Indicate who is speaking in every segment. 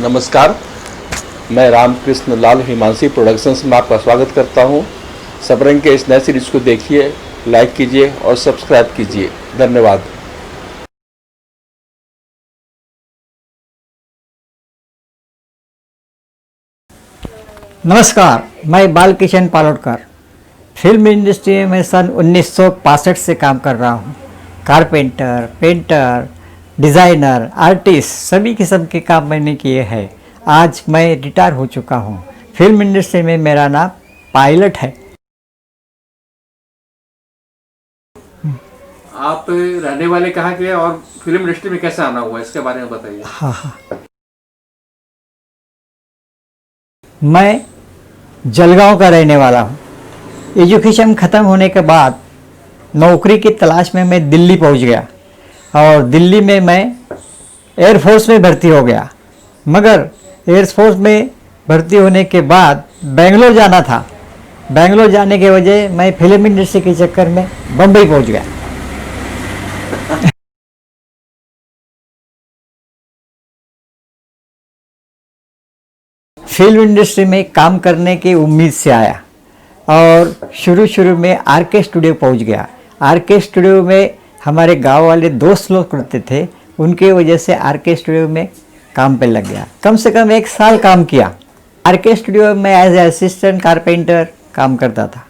Speaker 1: नमस्कार, मैं रामकृष्ण लाल हिमांशी प्रोडक्शंस में आपका स्वागत करता हूं। सबरंग के इस नए सीरीज को देखिए, लाइक कीजिए और सब्सक्राइब कीजिए। धन्यवाद।
Speaker 2: नमस्कार, मैं बालकिशन पालोडकर। फिल्म इंडस्ट्री में सन 1965 से काम कर रहा हूँ। कारपेंटर, पेंटर, डिज़ाइनर, आर्टिस्ट सभी किस्म के काम मैंने किए हैं। आज मैं रिटायर हो चुका हूँ। फिल्म इंडस्ट्री में मेरा नाम पायलट है।
Speaker 3: आप रहने वाले कहाँ के हैं और फिल्म इंडस्ट्री में कैसे आना हुआ, इसके बारे में बताइए।
Speaker 2: हाँ, मैं जलगांव का रहने वाला हूँ। एजुकेशन ख़त्म होने के बाद नौकरी की तलाश में मैं दिल्ली पहुँच गया और दिल्ली में मैं एयरफोर्स में भर्ती हो गया। मगर एयरफोर्स में भर्ती होने के बाद बेंगलोर जाना था। बेंगलोर जाने के वजह मैं फिल्म इंडस्ट्री के चक्कर में बम्बई पहुँच गया। फिल्म इंडस्ट्री में काम करने की उम्मीद से आया और शुरू में आर के स्टूडियो पहुंच गया। आर के स्टूडियो में हमारे गांव वाले दोस्त लोग करते थे, उनके वजह से आर के स्टूडियो में काम पे लग गया। कम से कम 1 साल काम किया। आर के स्टूडियो में एज ए असिस्टेंट कारपेंटर काम करता था।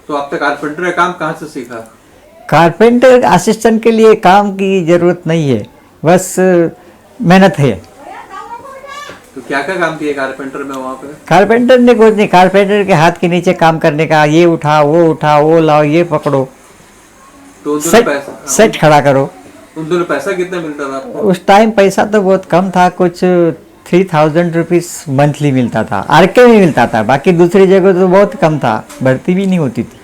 Speaker 3: तो आपने कारपेंटर का काम कहाँ से सीखा?
Speaker 2: कारपेंटर असिस्टेंट के लिए काम की ज़रूरत नहीं है, बस मेहनत है।
Speaker 3: तो क्या क्या काम किए कारपेंटर में वहाँ पे?
Speaker 2: कारपेंटर ने कुछ नहीं, कारपेंटर के हाथ के नीचे काम करने का, ये उठा, वो लाओ, ये पकड़ो,
Speaker 3: तो उन दिनों पैसा
Speaker 2: सेट खड़ा करो।
Speaker 3: उन दिनों पैसा कितना मिलता था आपको?
Speaker 2: उस टाइम पैसा तो बहुत कम था, कुछ 3000 रुपीज़ मंथली मिलता था। आरके में मिलता था, बाकी दूसरी जगह तो बहुत कम था, भर्ती भी नहीं होती थी।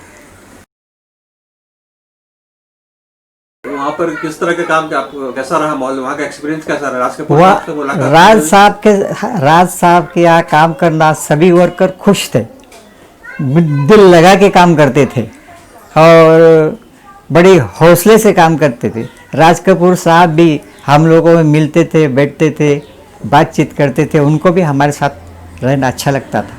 Speaker 3: वहाँ पर किस तरह के काम के आपको कैसा रहा माहौल, वहाँ का एक्सपीरियंस कैसा रहा?
Speaker 2: राज साहब के यहाँ काम करना, सभी वर्कर खुश थे, दिल लगा के काम करते थे और बड़ी हौसले से काम करते थे। राज कपूर साहब भी हम लोगों में मिलते थे, बैठते थे, बातचीत करते थे, उनको भी हमारे साथ रहना अच्छा लगता था।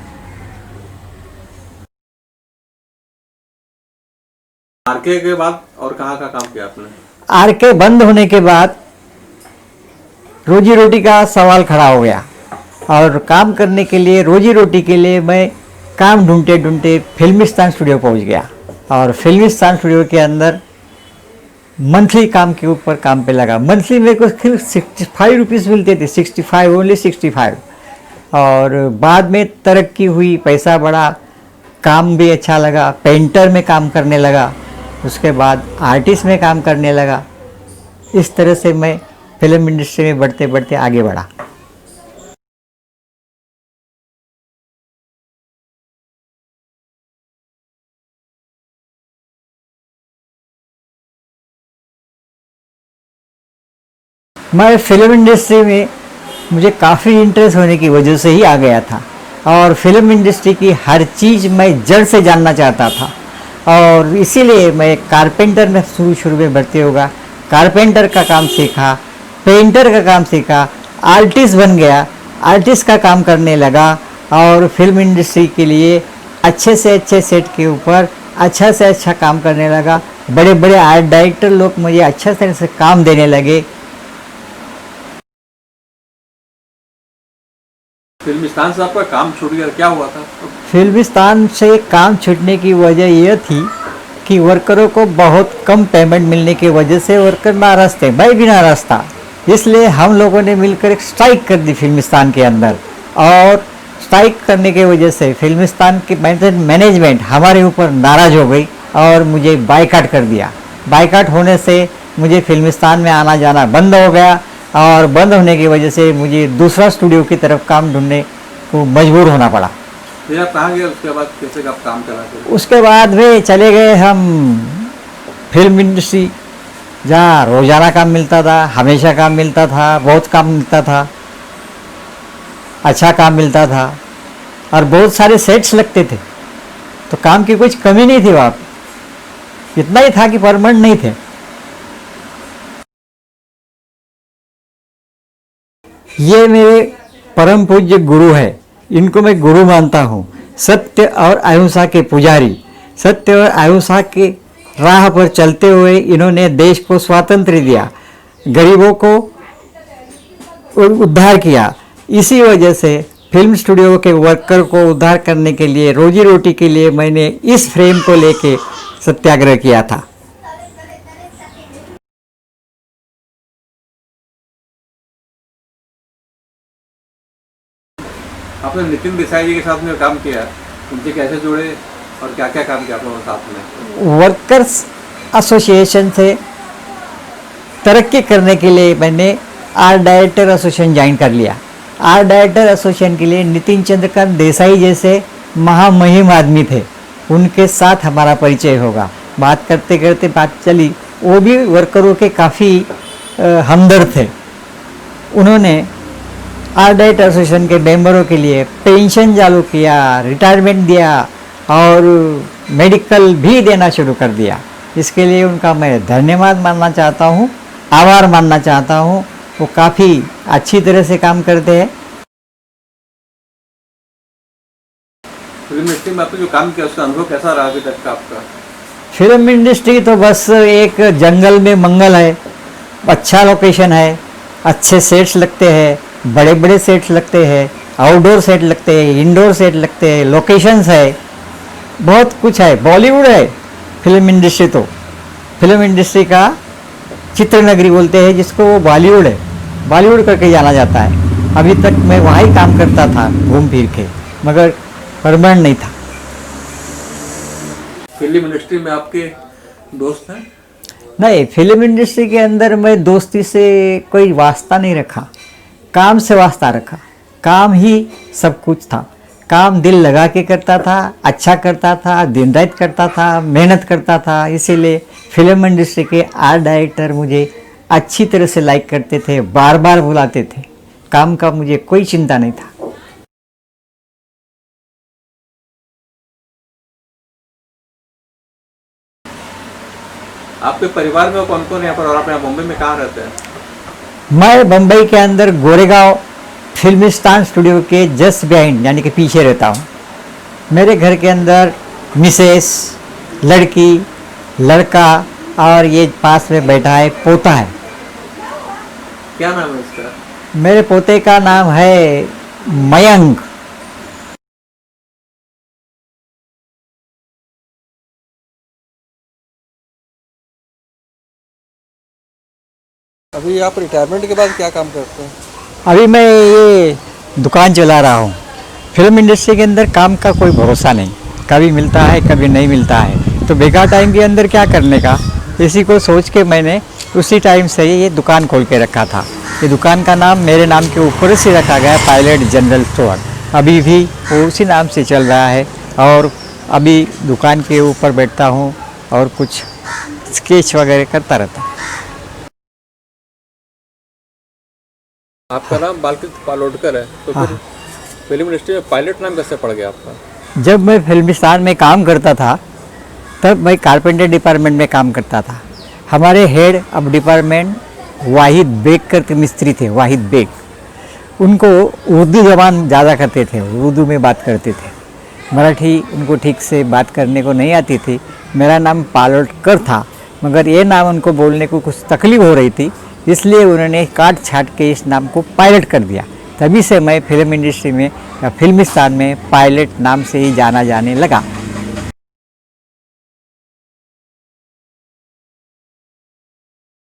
Speaker 3: आरके के बाद और कहाँ का काम किया आपने?
Speaker 2: आरके बंद होने के बाद रोजी रोटी का सवाल खड़ा हो गया और काम करने के लिए, रोजी रोटी के लिए मैं काम ढूंढते ढूंढते फिल्मिस्तान स्टूडियो पहुंच गया और फिल्मिस्तान स्टूडियो के अंदर मंथली काम के ऊपर काम पे लगा। मंथली मेरे को सिर्फ 65 रुपीज़ मिलते थे, 65, ओनली 65। और बाद में तरक्की हुई, पैसा बढ़ा, काम भी अच्छा लगा, पेंटर में काम करने लगा, उसके बाद आर्टिस्ट में काम करने लगा। इस तरह से मैं फिल्म इंडस्ट्री में बढ़ते बढ़ते आगे बढ़ा। मैं फिल्म इंडस्ट्री में मुझे काफ़ी इंटरेस्ट होने की वजह से ही आ गया था और फिल्म इंडस्ट्री की हर चीज़ मैं जड़ से जानना चाहता था और इसीलिए मैं कारपेंटर में शुरू में भर्ती होगा। कारपेंटर का काम सीखा, पेंटर का काम सीखा, आर्टिस्ट बन गया, आर्टिस्ट का काम करने लगा और फिल्म इंडस्ट्री के लिए अच्छे से अच्छे सेट के ऊपर अच्छा से अच्छा काम करने लगा। बड़े बड़े आर्ट डायरेक्टर लोग मुझे अच्छे तरह से काम देने लगे।
Speaker 3: फिल्मिस्तान से आपका काम छूट गया, क्या हुआ था?
Speaker 2: फिल्मिस्तान से काम छूटने की वजह यह थी कि वर्करों को बहुत कम पेमेंट मिलने की वजह से वर्कर नाराज थे, मैं भी नाराज था। इसलिए हम लोगों ने मिलकर एक स्ट्राइक कर दी फिल्मिस्तान के अंदर और स्ट्राइक करने की वजह से फिल्मिस्तान की मैनेजमेंट हमारे ऊपर नाराज हो गई और मुझे बायकॉट कर दिया। बायकॉट होने से मुझे फिल्मिस्तान में आना जाना बंद हो गया और बंद होने की वजह से मुझे दूसरा स्टूडियो की तरफ काम ढूंढने को मजबूर होना पड़ा।
Speaker 3: फिर आप कहाँ गए उसके बाद, कैसे आप काम चला?
Speaker 2: उसके बाद में चले गए हम फिल्म इंडस्ट्री, जहाँ रोज़ाना काम मिलता था, हमेशा काम मिलता था, बहुत काम मिलता था, अच्छा काम मिलता था और बहुत सारे सेट्स लगते थे, तो काम की कुछ कमी नहीं थी वहाँ पे। इतना ही था कि परमानेंट नहीं थे। ये मेरे परम पूज्य गुरु है, इनको मैं गुरु मानता हूँ। सत्य और अहिंसा के पुजारी, सत्य और अहिंसा के राह पर चलते हुए इन्होंने देश को स्वातंत्र्य दिया, गरीबों को उद्धार किया। इसी वजह से फिल्म स्टूडियो के वर्कर को उद्धार करने के लिए, रोजी रोटी के लिए मैंने इस फ्रेम को लेके सत्याग्रह किया था।
Speaker 3: आपने नितिन देसाई जी के साथ में काम किया, उनसे कैसे जुड़े और क्या क्या काम किया आप लोगों के साथ में?
Speaker 2: वर्कर्स एसोसिएशन से तरक्की करने के लिए मैंने आर्ट डायरेक्टर एसोसिएशन ज्वाइन कर लिया। आर्ट डायरेक्टर एसोसिएशन के लिए नितिन चंद्रकांत देसाई जैसे महामहिम आदमी थे, उनके साथ हमारा परिचय होगा। बात करते करते बात चली, वो भी वर्करों के काफ़ी हमदर्द थे। उन्होंने आर्ट डायरेक्टर एसोसिएशन के मेंबरों के लिए पेंशन चालू किया, रिटायरमेंट दिया और मेडिकल भी देना शुरू कर दिया। इसके लिए उनका मैं धन्यवाद मानना चाहता हूँ, आभार मानना चाहता हूँ। वो काफ़ी अच्छी तरह से काम करते हैं।
Speaker 3: फिल्म इंडस्ट्री में आपने जो काम किया उसका अनुभव कैसा रहा अभी तक का आपका?
Speaker 2: फिल्म इंडस्ट्री तो बस एक जंगल में मंगल है। अच्छा लोकेशन है, अच्छे सेट्स लगते हैं, बड़े बड़े सेट्स लगते हैं, आउटडोर सेट लगते हैं, इंडोर सेट लगते हैं, लोकेशंस है, बहुत कुछ है। बॉलीवुड है फिल्म इंडस्ट्री। तो फिल्म इंडस्ट्री का चित्र नगरी बोलते हैं जिसको, वो बॉलीवुड है, बॉलीवुड करके जाना जाता है। अभी तक मैं वहाँ ही काम करता था घूम फिर के, मगर परमानेंट नहीं था।
Speaker 3: फिल्म इंडस्ट्री में आपके दोस्त हैं?
Speaker 2: नहीं, फिल्म इंडस्ट्री के अंदर मैं दोस्ती से कोई वास्ता नहीं रखा, काम से वास्ता रखा। काम ही सब कुछ था। काम दिल लगा के करता था, अच्छा करता था, दिन रात करता था, मेहनत करता था। इसीलिए फिल्म इंडस्ट्री के आर्ट डायरेक्टर मुझे अच्छी तरह से लाइक करते थे, बार बार बुलाते थे। काम का मुझे कोई चिंता नहीं था।
Speaker 3: आपके परिवार में कौन कौन है यहाँ पर, और आप यहाँ मुंबई में कहाँ रहते हैं?
Speaker 2: मैं बम्बई के अंदर गोरेगांव फिल्मिस्तान स्टूडियो के जस्ट बिहाइंड यानी कि पीछे रहता हूँ। मेरे घर के अंदर मिसेस, लड़की, लड़का और ये पास में बैठा है पोता है।
Speaker 3: क्या नाम है इसका?
Speaker 2: मेरे पोते का नाम है मयंक।
Speaker 3: अभी आप रिटायरमेंट के बाद क्या काम करते हैं?
Speaker 2: अभी मैं ये दुकान चला रहा हूँ। फिल्म इंडस्ट्री के अंदर काम का कोई भरोसा नहीं, कभी मिलता है कभी नहीं मिलता है। तो बेकार टाइम के अंदर क्या करने का, इसी को सोच के मैंने उसी टाइम से ये दुकान खोल के रखा था। ये दुकान का नाम मेरे नाम के ऊपर से रखा गया, पायलट जनरल स्टोर। अभी भी वो उसी नाम से चल रहा है और अभी दुकान के ऊपर बैठता हूँ और कुछ स्केच वगैरह करता रहता हूँ।
Speaker 3: आपका नाम बालकृष्ण पालोडकर है, तो फिर फिल्म इंडस्ट्री में पायलट नाम कैसे पड़ गया आपका?
Speaker 2: जब मैं फिल्मिस्तान में काम करता था तब मैं कारपेंटर डिपार्टमेंट में काम करता था। हमारे head of department Wahid Baig करके मिस्त्री थे, वाहिद बेग। उनको उर्दू ज़बान ज़्यादा करते थे, उर्दू में बात करते थे। मराठी उनको ठीक से बात करने को नहीं आती थी। मेरा नाम पालोडकर था, मगर ये नाम उनको बोलने को कुछ तकलीफ हो रही थी, इसलिए उन्होंने काट छाट के इस नाम को पायलट कर दिया। तभी से मैं फिल्म इंडस्ट्री में या फिल्मिस्तान में पायलट नाम से ही जाना जाने लगा।